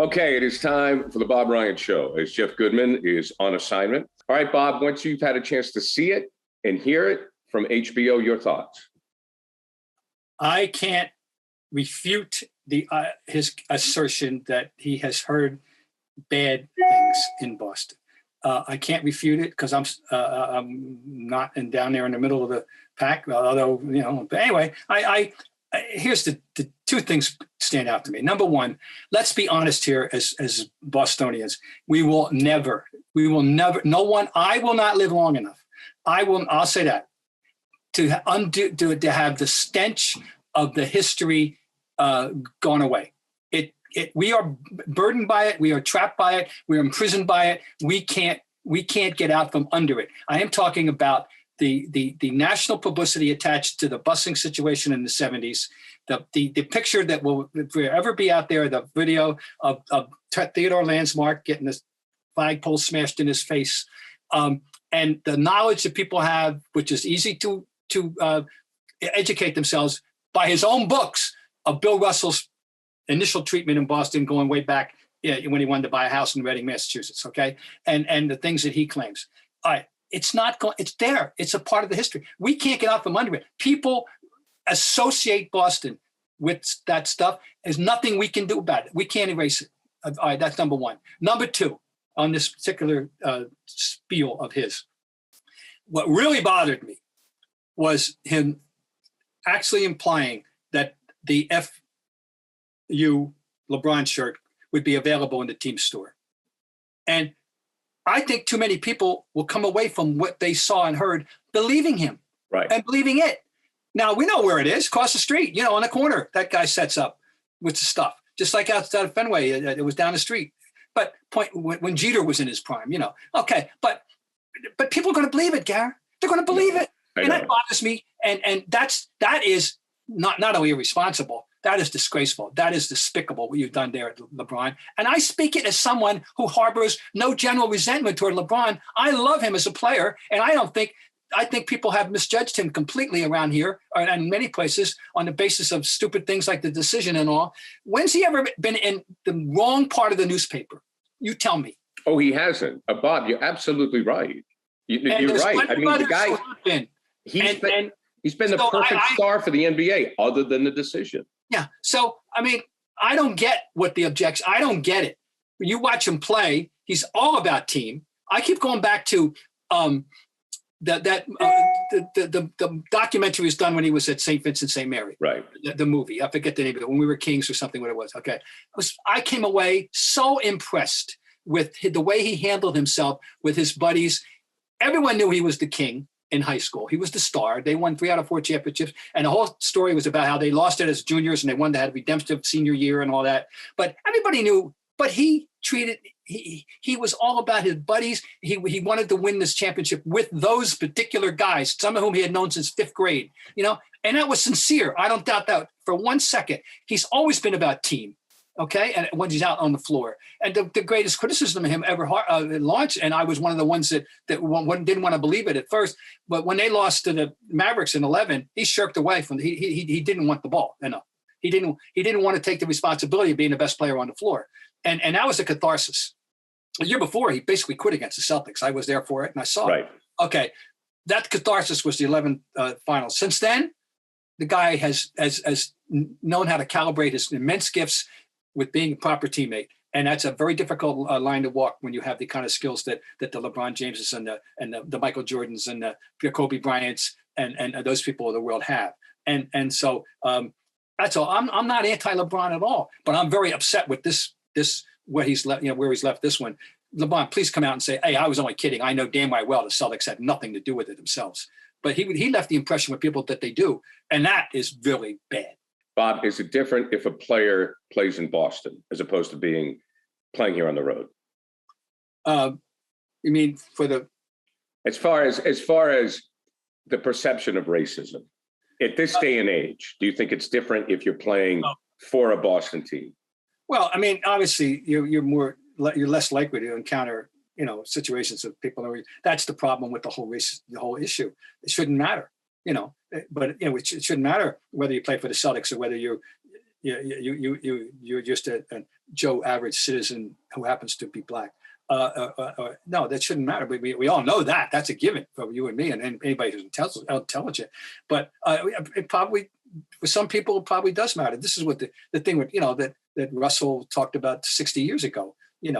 Okay, it is time for the Bob Ryan Show, as Jeff Goodman is on assignment. All right, Bob, once you've had a chance to see it and hear it from HBO, your thoughts? I can't refute his assertion that he has heard bad things in Boston. I can't refute it because I'm not down there in the middle of the pack. Although but anyway, here's the two things stand out to me. Number one, let's be honest here as Bostonians. We will never. No one. I will not live long enough. I'll say that to have the stench of the history gone away. We are burdened by it. We are trapped by it. We are imprisoned by it. We can't get out from under it. I am talking about the national publicity attached to the busing situation in the 70s, the picture that will forever be out there, the video of Theodore Landsmark getting this flagpole smashed in his face, and the knowledge that people have, which is easy to educate themselves by his own books of Bill Russell's initial treatment in Boston going way back when he wanted to buy a house in Reading, Massachusetts, okay? And the things that he claims. It's there. It's a part of the history. We can't get out from under it. People associate Boston with that stuff. There's nothing we can do about it. We can't erase it. All right, that's number one. Number two, on this particular spiel of his, what really bothered me was him actually implying that the FU LeBron shirt would be available in the team store. And I think too many people will come away from what they saw and heard believing him, right, and believing it. Now, we know where it is, across the street, on the corner. That guy sets up with the stuff, just like outside of Fenway. It was down the street. But when Jeter was in his prime, okay. But people are going to believe it, Gary. They're going to believe it. And that bothers me. And that is not only irresponsible, that is disgraceful. That is despicable what you've done there at LeBron. And I speak it as someone who harbors no general resentment toward LeBron. I love him as a player, and I think people have misjudged him completely around here and in many places on the basis of stupid things like the decision and all. When's he ever been in the wrong part of the newspaper? You tell me. Oh, he hasn't. Bob, you're absolutely right. You're right. I mean, the guy, he's been the perfect star for the NBA other than the decision. Yeah. So, I mean, I don't get what the objection. I don't get it. When you watch him play, he's all about team. I keep going back to the documentary was done when he was at St. Vincent St. Mary. Right. The movie. I forget the name of it. When We Were Kings or something. What it was. Okay. I came away so impressed with the way he handled himself with his buddies. Everyone knew he was the king. In high school, he was the star. They won 3 out of 4 championships, and the whole story was about how they lost it as juniors and they wanted to have a redemptive senior year and all that. But everybody knew. But he was all about his buddies. He wanted to win this championship with those particular guys, some of whom he had known since 5th grade. And that was sincere. I don't doubt that for one second. He's always been about team. Okay, and when he's out on the floor, and the greatest criticism of him ever launched, and I was one of the ones that didn't want to believe it at first, but when they lost to the Mavericks in 11, he shirked away from he didn't want the ball. He didn't want to take the responsibility of being the best player on the floor, and that was a catharsis. The year before, he basically quit against the Celtics. I was there for it, and I saw it. Okay, that catharsis was the 11 finals. Since then, the guy has known how to calibrate his immense gifts with being a proper teammate. And that's a very difficult line to walk when you have the kind of skills that the LeBron Jameses and the Michael Jordans and the Kobe Bryants and those people of the world have. And so that's all. I'm not anti-LeBron at all, but I'm very upset with this where he's left this one. LeBron, please come out and say, hey, I was only kidding. I know damn well the Celtics had nothing to do with it themselves. But he left the impression with people that they do. And that is really bad. Bob, is it different if a player plays in Boston as opposed to playing here on the road? You mean as far as the perception of racism at this day and age? Do you think it's different if you're playing for a Boston team? Well, I mean, obviously, you're less likely to encounter situations of people. That's the problem with the whole issue. It shouldn't matter. But it shouldn't matter whether you play for the Celtics or whether you're you're just a Joe average citizen who happens to be black. No, that shouldn't matter. But we all know that. That's a given for you and me and anybody who's intelligent. But it probably, for some people, it probably does matter. This is what the thing with, that Russell talked about 60 years ago, and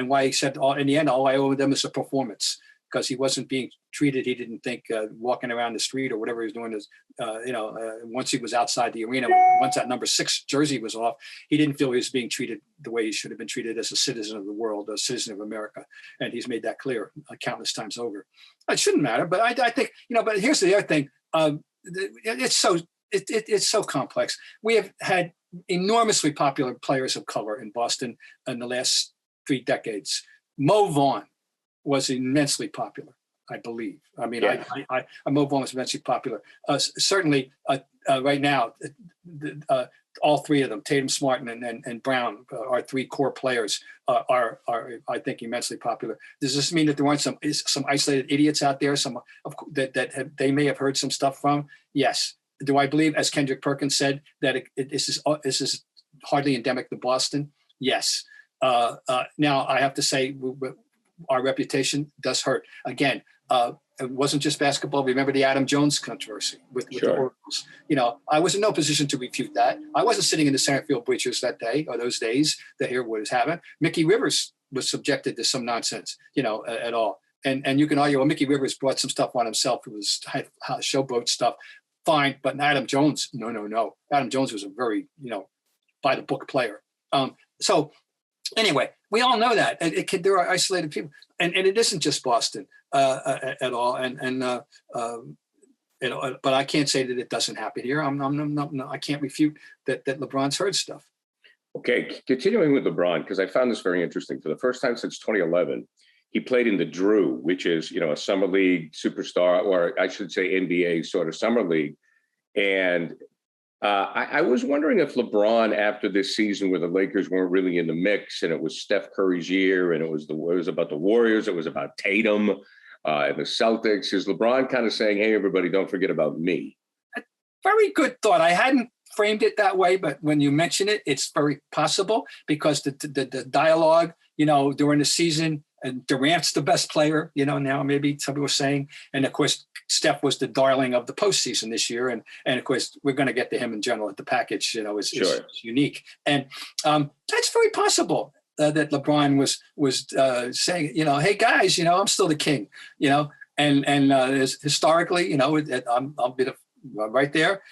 why he said, in the end, all I owe them is a performance, because he wasn't being treated. He didn't think walking around the street or whatever he was doing is, once he was outside the arena, once that number 6 jersey was off, he didn't feel he was being treated the way he should have been treated as a citizen of the world, a citizen of America. And he's made that clear countless times over. It shouldn't matter, but I think, but here's the other thing. It's so complex. We have had enormously popular players of color in Boston in the last 3 decades. Mo Vaughn was immensely popular, I believe. I mean, yeah. Mo Vaughn was immensely popular. Certainly, right now, all 3 of them, Tatum, Smart, and Brown, our 3 core players, are I think immensely popular. Does this mean that there aren't some isolated idiots out there, that they may have heard some stuff from? Yes. Do I believe, as Kendrick Perkins said, that this is hardly endemic to Boston? Yes. Now I have to say, our reputation does hurt. Again, it wasn't just basketball. Remember the Adam Jones controversy with the Orioles. I was in no position to refute that. I wasn't sitting in the center field bleachers that day or those days to hear what was happening. Mickey Rivers was subjected to some nonsense, at all. And you can argue, well, Mickey Rivers brought some stuff on himself. It was showboat stuff. Fine, but Adam Jones, no. Adam Jones was a very, by the book player. So anyway, we all know that there are isolated people, and it isn't just Boston at all. But I can't say that it doesn't happen here. I can't refute that LeBron's heard stuff. Okay, continuing with LeBron, because I found this very interesting. For the first time since 2011, he played in the Drew, which is, a summer league superstar, or I should say NBA sort of summer league. And I was wondering if LeBron, after this season where the Lakers weren't really in the mix and it was Steph Curry's year and it was about the Warriors, it was about Tatum and the Celtics, is LeBron kind of saying, hey, everybody, don't forget about me? Very good thought. I hadn't framed it that way, but when you mention it, it's very possible, because the dialogue, during the season, and Durant's the best player, now maybe somebody was saying, and of course, Steph was the darling of the postseason this year. And of course, we're going to get to him in general at the package, is unique. And that's very possible that LeBron was saying, hey guys, I'm still the king, and historically, I'll be right there.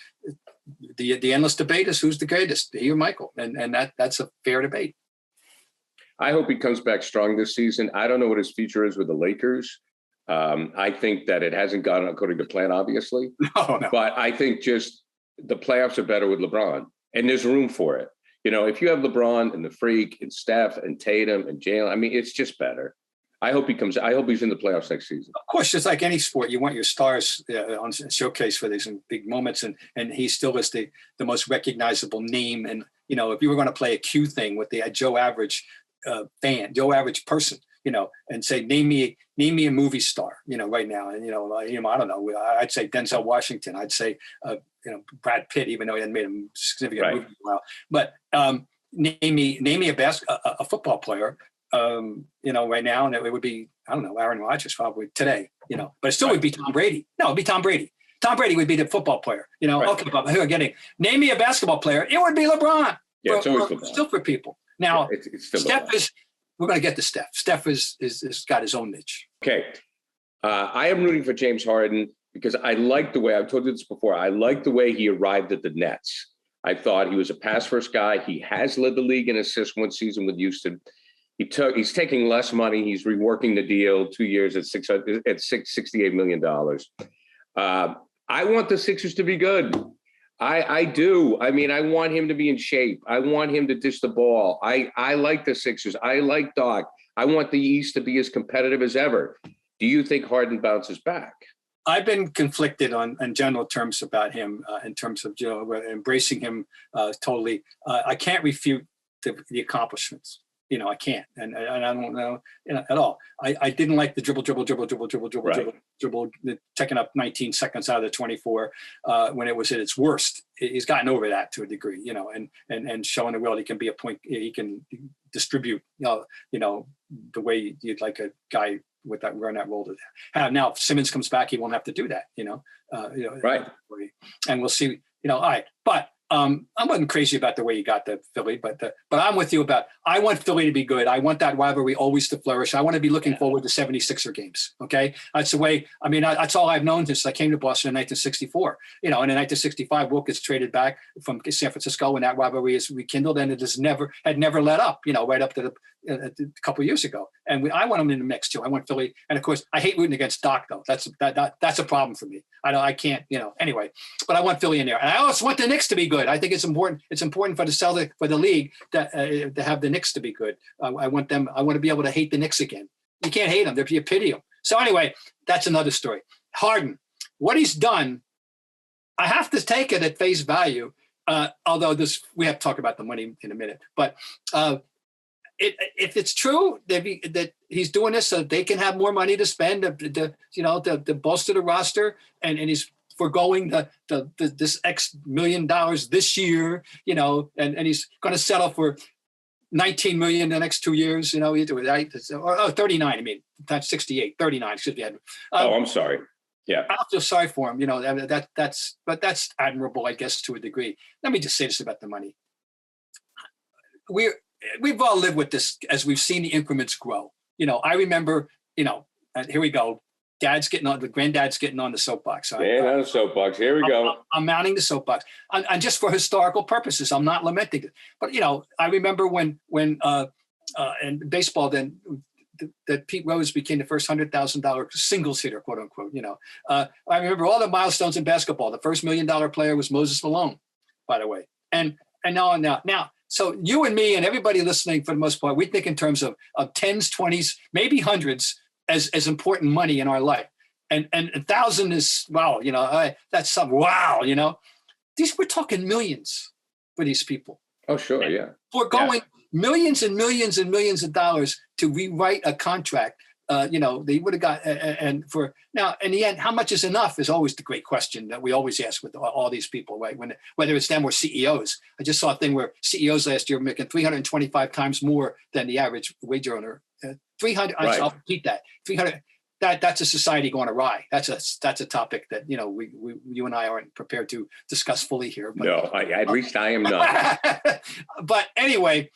The endless debate is who's the greatest, he or Michael. And that's a fair debate. I hope he comes back strong this season. I don't know what his future is with the Lakers. I think that it hasn't gone according to plan, obviously. No. But I think just the playoffs are better with LeBron, and there's room for it. If you have LeBron and the Freak and Steph and Tatum and Jalen, it's just better. I hope he's in the playoffs next season. Of course, just like any sport, you want your stars on showcase for these big moments, and he still is the most recognizable name. And if you were going to play a Q thing with the Joe Average Joe Average person, and say, name me a movie star, right now. And, I don't know, I'd say Denzel Washington. I'd say, Brad Pitt, even though he hadn't made a significant movie in a while. But name me a football player, right now. And it would be, I don't know, Aaron Rodgers probably today, but it still would be Tom Brady. No, it'd be Tom Brady. Tom Brady would be the football player, Okay, but who are getting, name me a basketball player. It would be LeBron. Yeah, it's always LeBron. Still for people. Now, it's still Steph LeBron. We're going to get to Steph. Steph is got his own niche. Okay. I am rooting for James Harden because I like the way, I've told you this before, I like the way he arrived at the Nets. I thought he was a pass-first guy. He has led the league in assists one season with Houston. He's taking less money. He's reworking the deal 2 years at $68 million. I want the Sixers to be good. I do. I want him to be in shape. I want him to dish the ball. I like the Sixers. I like Doc. I want the East to be as competitive as ever. Do you think Harden bounces back? I've been conflicted in general terms about him, in terms of embracing him totally. I can't refute the accomplishments. I can't, and I don't know, at all. I didn't like the dribble, taking up 19 seconds out of the 24 when it was at its worst. He's gotten over that to a degree, and showing the world he can be a point, he can distribute, the way you'd like a guy with that wearing that role to have. Now, if Simmons comes back, he won't have to do that, right. And we'll see, all right, but. I wasn't crazy about the way you got the Philly, but I'm with you about, I want Philly to be good. I want that rivalry always to flourish. I want to be looking forward to 76er games. Okay. That's the way, that's all I've known since I came to Boston in 1964, and in 1965, Wilt gets traded back from San Francisco when that rivalry is rekindled, and it had never let up, right up to a couple of years ago. And I want them in the mix too. I want Philly. And of course I hate rooting against Doc though. That's a problem for me. I can't, anyway, but I want Philly in there. And I also want the Knicks to be good. I think it's important. It's important for the league to have the Knicks to be good. I want to be able to hate the Knicks again. You can't hate them. You pity them. So anyway, that's another story. Harden, what he's done, I have to take it at face value. Although we have to talk about the money in a minute, but, if it's true that he's doing this so they can have more money to spend, to bolster the roster, and he's foregoing this X $1 million this year, and he's going to settle for $19 million the next 2 years, or 39. I mean, that's 68, 39. Excuse me. I'm sorry. Yeah, I feel sorry for him. But that's admirable, I guess, to a degree. Let me just say this about the money. We've all lived with this as we've seen the increments grow. I remember, and here we go. The granddad's getting on the soapbox. On the soapbox. Here we go. I'm mounting the soapbox. And just for historical purposes, I'm not lamenting it. But, I remember when in baseball, then that Pete Rose became the first $100,000 singles hitter, quote unquote. I remember all the milestones in basketball. The first $1 million player was Moses Malone, by the way. And now, so you and me and everybody listening, for the most part, we think in terms of tens, 20s, maybe hundreds as important money in our life. And 1,000 is, wow, that's something, wow, we're talking millions for these people. Oh, sure, yeah. We're going millions and millions and millions of dollars to rewrite a contract. They would have got, and for now, in the end, how much is enough is always the great question that we always ask with all these people, right? Whether it's them or CEOs. I just saw a thing where CEOs last year were making 325 times more than the average wage earner. 300. Right. I'll repeat that. 300. That's a society going awry. That's a topic that you and I aren't prepared to discuss fully here. But, no, at least I am not. But anyway,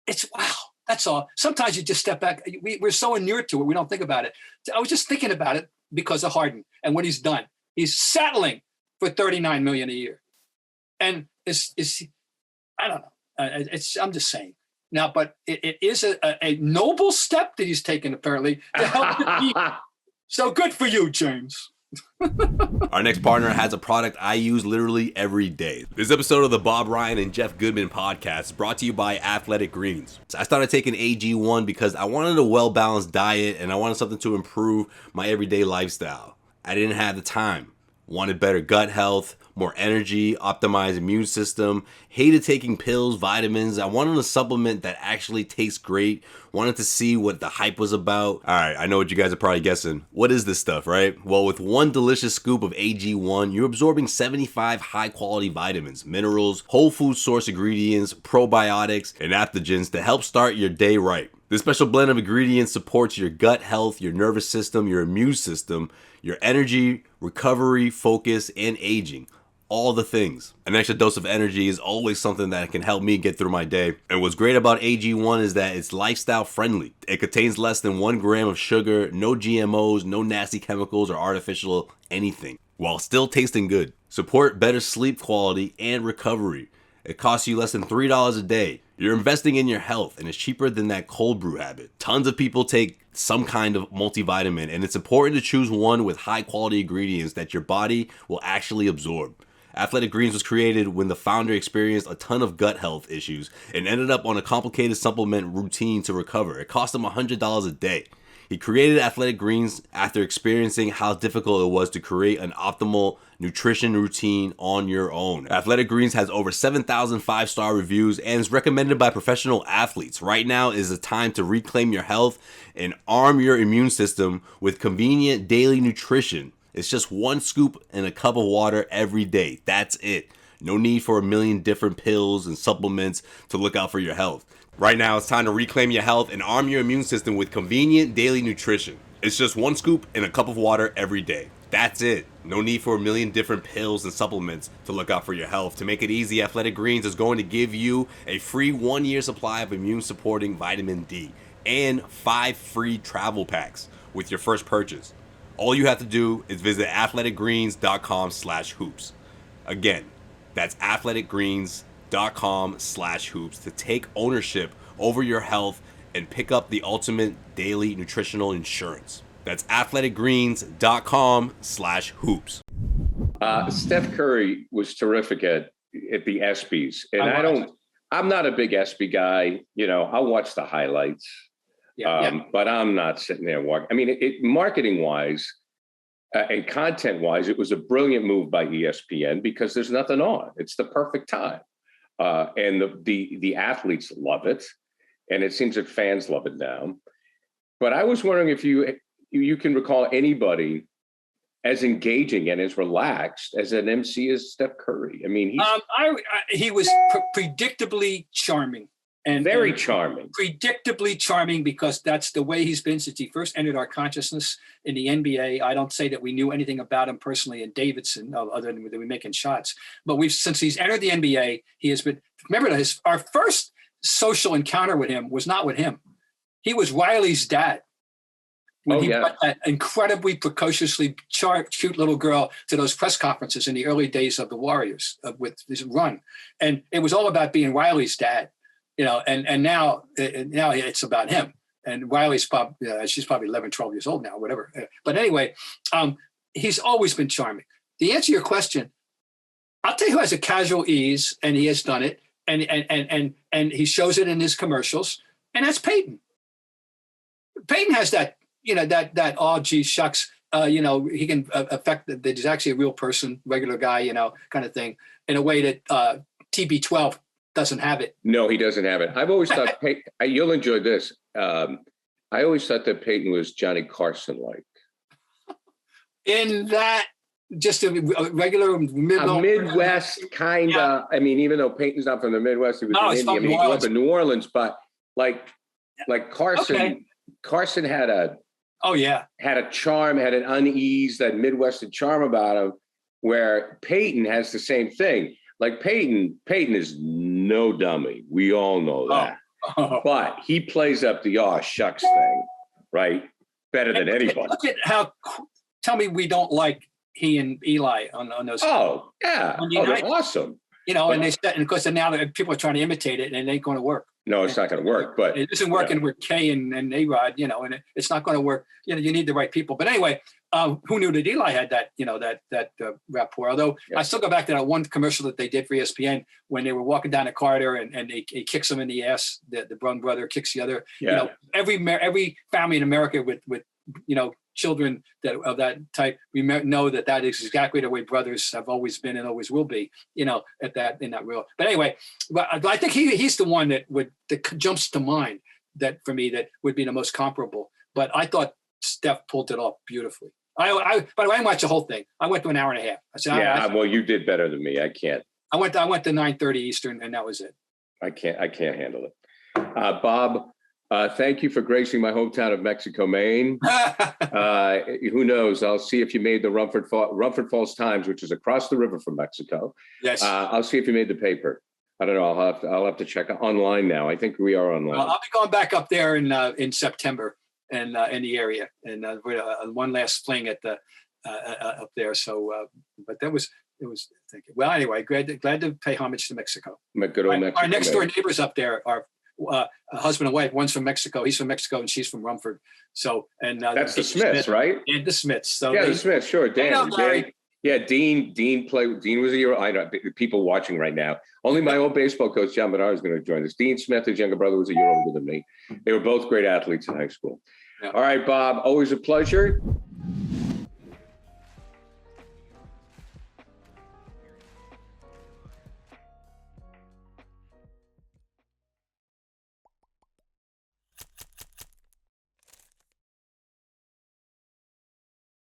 it's wow. That's all. Sometimes you just step back. We're so inured to it, we don't think about it. I was just thinking about it because of Harden and what he's done. He's settling for $39 million a year, and it's I don't know. I'm just saying now, but it is a noble step that he's taken apparently to help the people. So good for you, James. Our next partner has a product I use literally every day. This episode of the Bob, Ryan, and Jeff Goodman podcast is brought to you by Athletic Greens. So I started taking AG1 because I wanted a well-balanced diet and I wanted something to improve my everyday lifestyle. I didn't have the time. Wanted better gut health, more energy, optimized immune system, hated taking pills, vitamins. I wanted a supplement that actually tastes great. Wanted to see what the hype was about. All right, I know what you guys are probably guessing. What is this stuff, right? Well, with one delicious scoop of AG1, you're absorbing 75 high-quality vitamins, minerals, whole food source ingredients, probiotics, and adaptogens to help start your day right. This special blend of ingredients supports your gut health, your nervous system, your immune system, your energy, recovery, focus, and aging. All the things. An extra dose of energy is always something that can help me get through my day. And what's great about AG1 is that it's lifestyle friendly. It contains less than 1 gram of sugar, no GMOs, no nasty chemicals or artificial anything, while still tasting good. Support better sleep quality and recovery. It costs you less than $3 a day. You're investing in your health, and it's cheaper than that cold brew habit. Tons of people take some kind of multivitamin, and it's important to choose one with high quality ingredients that your body will actually absorb. Athletic Greens was created when the founder experienced a ton of gut health issues and ended up on a complicated supplement routine to recover. It cost him $100 a day. He created Athletic Greens after experiencing how difficult it was to create an optimal nutrition routine on your own. Athletic Greens has over 7,000 5-star reviews and is recommended by professional athletes. Right now is the time to reclaim your health and arm your immune system with convenient daily nutrition. It's just 1 scoop in a cup of water every day. That's it. No need for a million different pills and supplements to look out for your health. Right now, it's time to reclaim your health and arm your immune system with convenient daily nutrition. It's just 1 scoop in a cup of water every day. That's it. No need for a million different pills and supplements to look out for your health. To make it easy, Athletic Greens is going to give you a free 1-year supply of immune-supporting vitamin D and 5 free travel packs with your first purchase. All you have to do is visit athleticgreens.com/hoops. Again, that's athleticgreens.com/hoops to take ownership over your health and pick up the ultimate daily nutritional insurance. That's athleticgreens.com/hoops. Steph Curry was terrific at the ESPYs, and I'm not a big ESPY guy. You know, I'll watch the highlights, but I'm not sitting there watching. I mean, marketing wise and content wise, it was a brilliant move by ESPN because there's nothing on. It's the perfect time, and the athletes love it, and it seems that fans love it now. But I was wondering if you can recall anybody as engaging and as relaxed as an MC as Steph Curry. I mean, he was predictably charming. And very charming. Predictably charming, because that's the way he's been since he first entered our consciousness in the NBA. I don't say that we knew anything about him personally in Davidson, other than we making shots. But since he's entered the NBA, he has been. Remember, our first social encounter with him was not with him. He was Riley's dad. When he brought that incredibly precociously cute little girl to those press conferences in the early days of the Warriors with this run, and it was all about being Riley's dad. You know, and now it's about him. And Riley's she's probably 11, 12 years old now, whatever. But anyway, he's always been charming. To answer your question, I'll tell you who has a casual ease, and he has done it, and he shows it in his commercials, and that's Peyton. Peyton has that, you know, that oh gee shucks, you know, he can affect that he's actually a real person, regular guy, you know, kind of thing, in a way that TB12 doesn't have it. No, he doesn't have it. I've always thought you'll enjoy this. I always thought that Peyton was Johnny Carson-like. In that, just a regular Midwest kind of. Yeah. I mean, even though Peyton's not from the Midwest, he was in India. I mean, he grew up in New Orleans, but like Carson. Okay. Carson had a charm, had an unease, that Midwestern charm about him, where Peyton has the same thing. Like Peyton is no dummy. We all know that. But he plays up the shucks thing, right? Better than anybody. Look at tell me we don't like he and Eli on those. Oh, yeah. They're awesome. You know, and of course, now people are trying to imitate it, and it ain't going to work. No, it's not going to work. But it isn't working with Kay and A-Rod, you know, and it's not going to work. You know, you need the right people. But anyway, who knew that Eli had that, you know, that rapport? Although I still go back to that one commercial that they did for ESPN when they were walking down the corridor and he kicks him in the ass. The one brother kicks the other. Yeah. You know, every family in America with you know, children of that type, we know that is exactly the way brothers have always been and always will be, you know, in that real. But anyway, I think he's the one that jumps to mind that for me that would be the most comparable. But I thought Steph pulled it off beautifully. By the way, I watched the whole thing. I went to an hour and a half. I said, well, you did better than me. I can't. I went to 9:30 Eastern, and that was it. I can't handle it. Bob, thank you for gracing my hometown of Mexico, Maine. Who knows? I'll see if you made the Rumford Falls Times, which is across the river from Mexico. Yes. I'll see if you made the paper. I don't know. I'll have to check online now. I think we are online. I'll be going back up there in September and in the area, and one last fling at the up there. So, but it was. Thank you. Well, anyway, glad to pay homage to Mexico. Good old Mexico. Our next door neighbors up there are a husband and wife. One's from Mexico. He's from Mexico, and she's from Rumford. So, and that's the Smiths, right? And the Smiths. So yeah, the Smiths. Sure, Dan. Yeah, Dean was a year. I know people watching right now. Only my old baseball coach John Bernard is going to join us. Dean Smith, his younger brother, was a year older than me. They were both great athletes in high school. All right, Bob, always a pleasure.